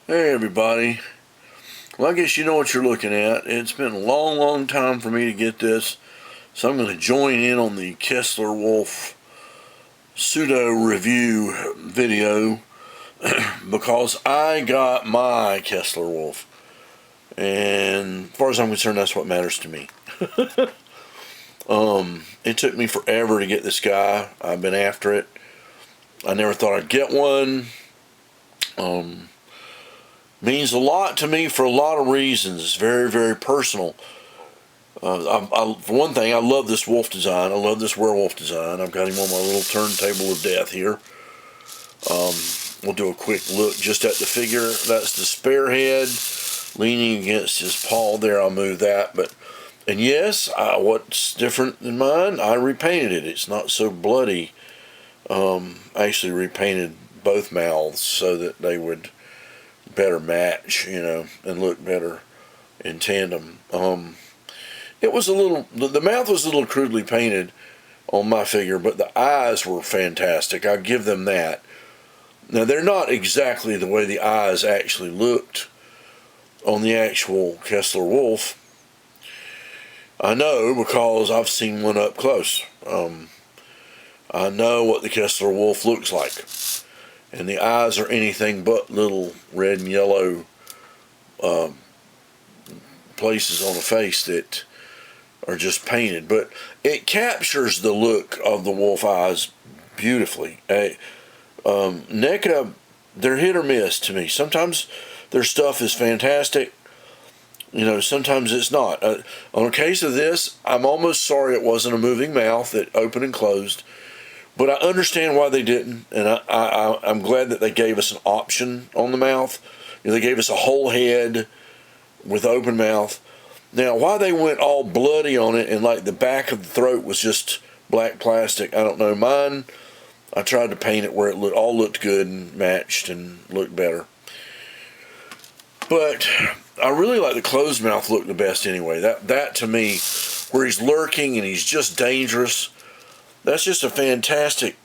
Hey everybody. Well, I guess you know what you're looking at. It's been a long time for me to get this, so I'm going to join in on the Kessler Wolf pseudo review video because I got my Kessler Wolf, and as far as I'm concerned, that's what matters to me. It took me forever to get this guy. I've been after it. I never thought I'd get one. Means a lot to me for a lot of reasons. It's very personal. For one thing, I love this wolf design. I love this werewolf design. I've got him on my little turntable of death here. We'll do a quick look just at the figure. That's the spare head leaning against his paw there. I'll move that. And yes, what's different than mine, I repainted it. It's not so bloody. I actually repainted both mouths so that they would better match, and look better in tandem. It was a little, the mouth was a little crudely painted on my figure, but the eyes were fantastic. I'll give them that. Now, they're not exactly the way the eyes actually looked on the actual Kessler Wolf. I know because I've seen one up close. I know what the Kessler Wolf looks like. And the eyes are anything but little red and yellow places on the face that are just painted. But it captures the look of the wolf eyes beautifully. NECA, they're hit or miss to me. Sometimes their stuff is fantastic. Sometimes it's not. On a case of this, I'm almost sorry it wasn't a moving mouth that opened and closed. But I understand why they didn't, and I'm glad that they gave us an option on the mouth. They gave us a whole head with open mouth. Now, why they went all bloody on it and like the back of the throat was just black plastic, I don't know. Mine, I tried to paint it where it all looked good and matched and looked better. But I really like the closed mouth look the best anyway. That to me, where he's lurking and he's just dangerous, that's just a fantastic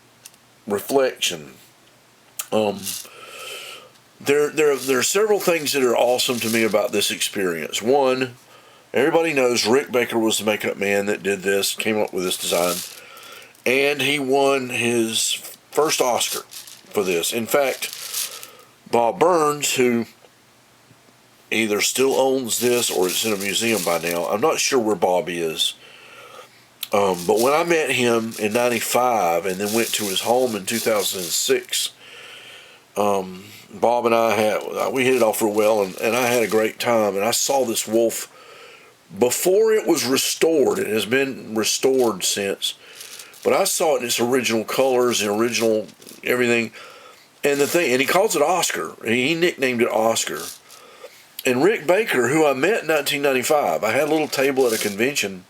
reflection. There are several things that are awesome to me about this experience. One, everybody knows Rick Baker was the makeup man that did this, came up with this design, and he won his first Oscar for this. In fact, Bob Burns, who either still owns this or it's in a museum by now, I'm not sure where Bob is. But when I met him in '95 and then went to his home in 2006, Bob and we hit it off real well, and I had a great time. And I saw this wolf before it was restored. It has been restored since, but I saw it in its original colors and original everything. And he calls it Oscar. He nicknamed it Oscar. And Rick Baker, who I met in 1995, I had a little table at a convention.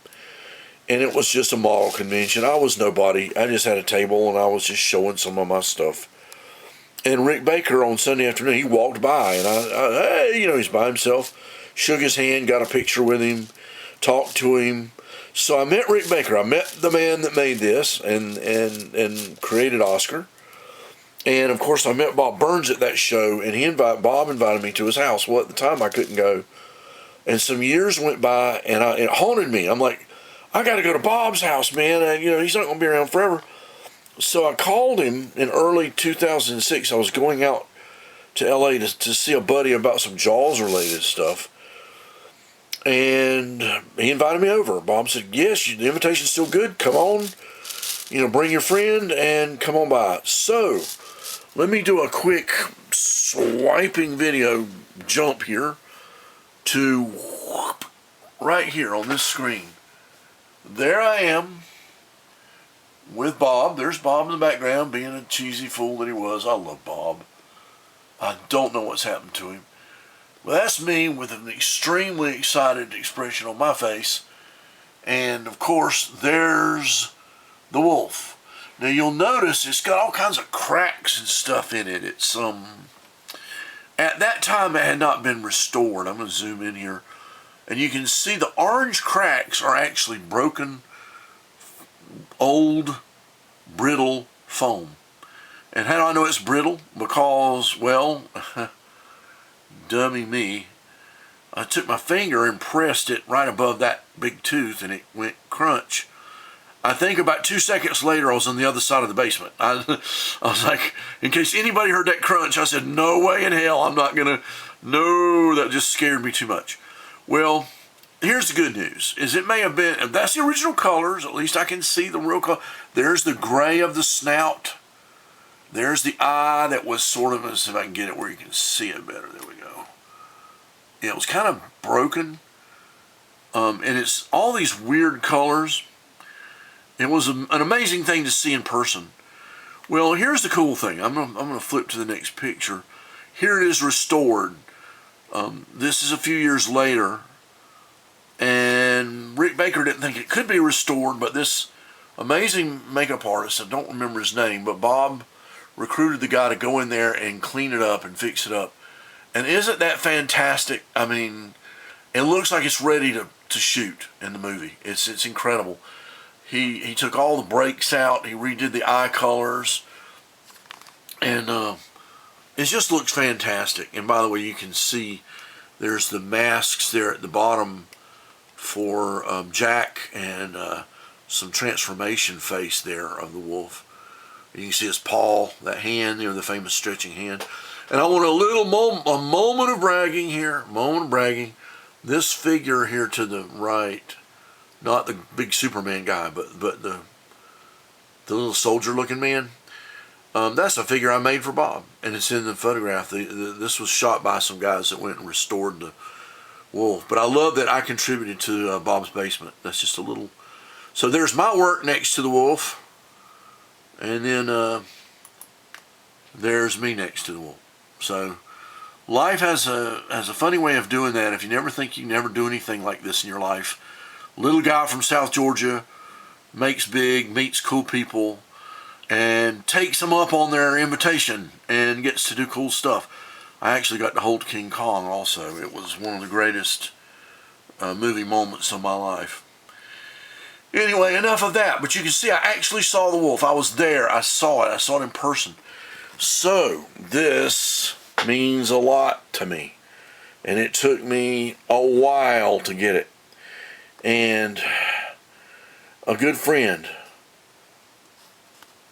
And it was just a model convention. I was nobody. I just had a table and I was just showing some of my stuff. And Rick Baker on Sunday afternoon, he walked by and he's by himself, shook his hand, got a picture with him, talked to him. So I met Rick Baker. I met the man that made this and created Oscar. And of course I met Bob Burns at that show, and Bob invited me to his house. Well, at the time I couldn't go. And some years went by and it haunted me. I'm like, I got to go to Bob's house, man. And, he's not going to be around forever. So I called him in early 2006. I was going out to L.A. to see a buddy about some Jaws-related stuff. And he invited me over. Bob said, yes, the invitation's still good. Come on. Bring your friend and come on by. So let me do a quick swiping video jump here to right here on this screen. There I am with Bob. There's Bob in the background being a cheesy fool that he was. I love Bob. I don't know what's happened to him. Well, that's me with an extremely excited expression on my face. And, of course, there's the wolf. Now, you'll notice it's got all kinds of cracks and stuff in it. It's, at that time, it had not been restored. I'm going to zoom in here. And you can see the orange cracks are actually broken, old, brittle foam. And how do I know it's brittle? Because, well, dummy me, I took my finger and pressed it right above that big tooth, and it went crunch. I think about 2 seconds later, I was on the other side of the basement. I was like, in case anybody heard that crunch, I said, no way in hell, I'm not gonna, no, that just scared me too much. Well, here's the good news, is it may have been, if that's the original colors, at least I can see the real color. There's the gray of the snout. There's the eye that was sort of, let's see if I can get it where you can see it better. There we go. Yeah, it was kind of broken. And it's all these weird colors. It was an amazing thing to see in person. Well, here's the cool thing. I'm gonna flip to the next picture. Here it is restored. This is a few years later. And Rick Baker didn't think it could be restored, but this amazing makeup artist, I don't remember his name, but Bob recruited the guy to go in there and clean it up and fix it up. And isn't that fantastic? I mean, it looks like it's ready to shoot in the movie. It's incredible. He took all the breaks out. He redid the eye colors. And it just looks fantastic. And by the way, you can see there's the masks there at the bottom for Jack, and some transformation face there of the wolf. You can see his paw, that hand, the famous stretching hand. And I want a moment of bragging here, This figure here to the right, not the big Superman guy, but the little soldier-looking man. That's a figure I made for Bob, and it's in the photograph. This was shot by some guys that went and restored the wolf. But I love that I contributed to Bob's basement. That's just a little. So there's my work next to the wolf, and then there's me next to the wolf. So life has a funny way of doing that. If you never think you can never do anything like this in your life, little guy from South Georgia makes big, meets cool people, and takes them up on their invitation and gets to do cool stuff. I actually got to hold King Kong also. It was one of the greatest movie moments of my life. Anyway, enough of that. But you can see I actually saw the wolf. I was there. I saw it. I saw it in person. So this means a lot to me. And it took me a while to get it. And a good friend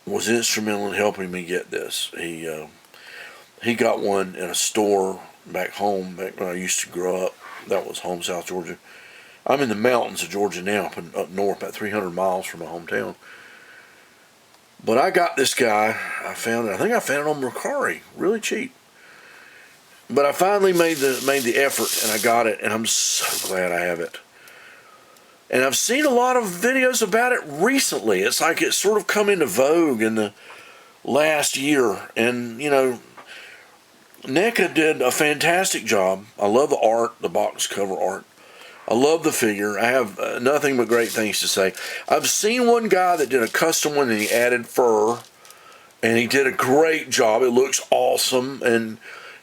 was instrumental in helping me get this. He got one at a store back home, back when I used to grow up. That was home, South Georgia. I'm in the mountains of Georgia now, up north, about 300 miles from my hometown. But I got this guy. I think I found it on Mercari, really cheap. But I finally made the effort, and I got it, and I'm so glad I have it. And I've seen a lot of videos about it recently. It's like it's sort of come into vogue in the last year. And, NECA did a fantastic job. I love the art, the box cover art. I love the figure. I have nothing but great things to say. I've seen one guy that did a custom one and he added fur. And he did a great job. It looks awesome. And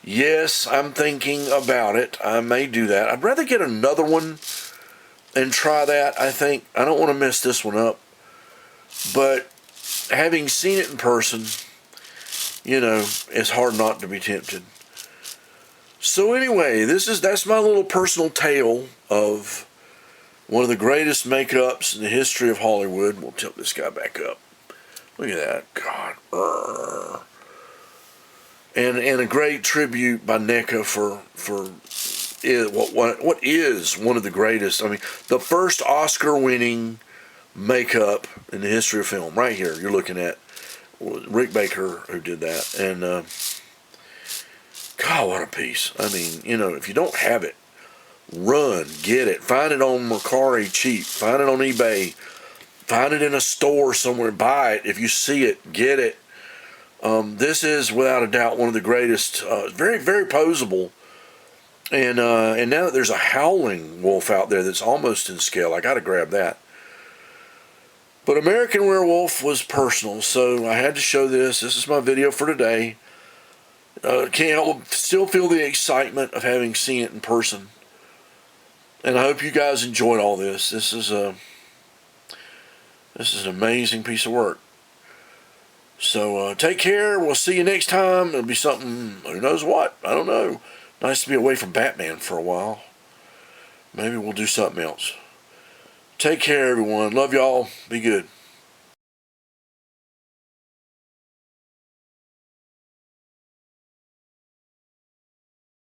yes, I'm thinking about it. I may do that. I'd rather get another one and try that, I think. I don't want to mess this one up. But having seen it in person, it's hard not to be tempted. So anyway, that's my little personal tale of one of the greatest makeups in the history of Hollywood. We'll tilt this guy back up. Look at that. God. And a great tribute by NECA for what is one of the greatest. I mean, the first Oscar-winning makeup in the history of film. Right here, you're looking at Rick Baker who did that. And God, what a piece. I mean, if you don't have it, run, get it. Find it on Mercari cheap. Find it on eBay. Find it in a store somewhere. Buy it. If you see it, get it. This is, without a doubt, one of the greatest. Very, very posable. And now that there's a Howling Wolf out there that's almost in scale, I got to grab that. But American Werewolf was personal, so I had to show this. This is my video for today. Can't help but still feel the excitement of having seen it in person. And I hope you guys enjoyed all this. This is an amazing piece of work. So take care. We'll see you next time. It'll be something, who knows what? I don't know. Nice to be away from Batman for a while. Maybe we'll do something else. Take care, everyone. Love y'all. Be good.